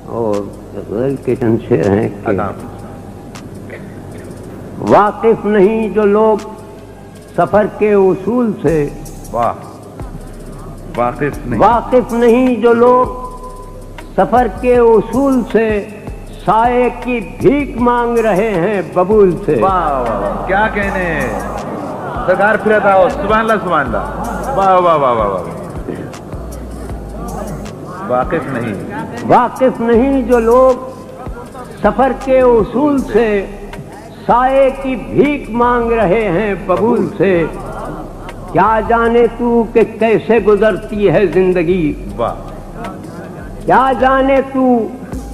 اور غزل کے چند شعر ہیں کہ واقف نہیں جو لوگ سفر کے اصول سے، واقف نہیں جو لوگ سفر کے اصول سے، سائے کی بھیک مانگ رہے ہیں ببول سے۔ واہ واہ کیا کہنے ہیں سرکار، پھر تھا سبحان اللہ سبحان اللہ، واہ واہ واہ واہ واہ۔ واقف نہیں جو لوگ سفر کے اصول سے، سائے کی بھیک مانگ رہے ہیں ببول سے۔ کیا جانے تو کہ کیسے گزرتی ہے زندگی، کیا جانے تو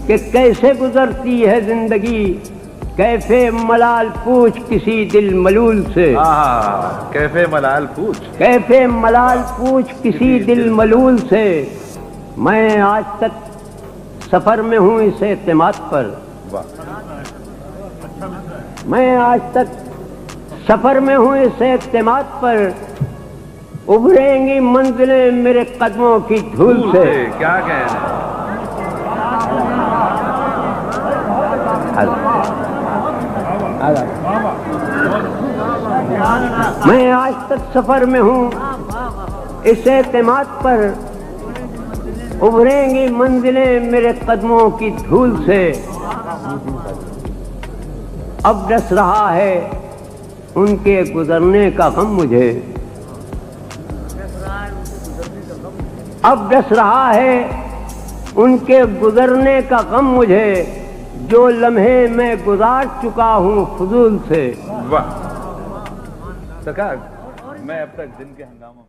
کہ کیسے گزرتی ہے زندگی، کیفے ملال پوچھ کسی دل ملول سے۔ کیفے ملال پوچھ، کیفے ملال پوچھ کسی دل ملول سے۔ میں آج تک سفر میں ہوں اس اعتماد پر، میں آج تک سفر میں ہوں اس اعتماد پر، ابھریں گی منزلیں میرے قدموں کی دھول سے۔ کیا کہنا میں آج تک سفر میں ہوں اس اعتماد پر، ابھریں گی منزلیں میرے قدموں کی دھول سے۔ اب ڈس رہا ہے ان کے گزرنے کا غم مجھے، اب ڈس رہا ہے ان کے گزرنے کا غم مجھے، جو لمحے میں گزار چکا ہوں فضول سے۔ واہ سرکار، میں اب تک دن کے ہنگاموں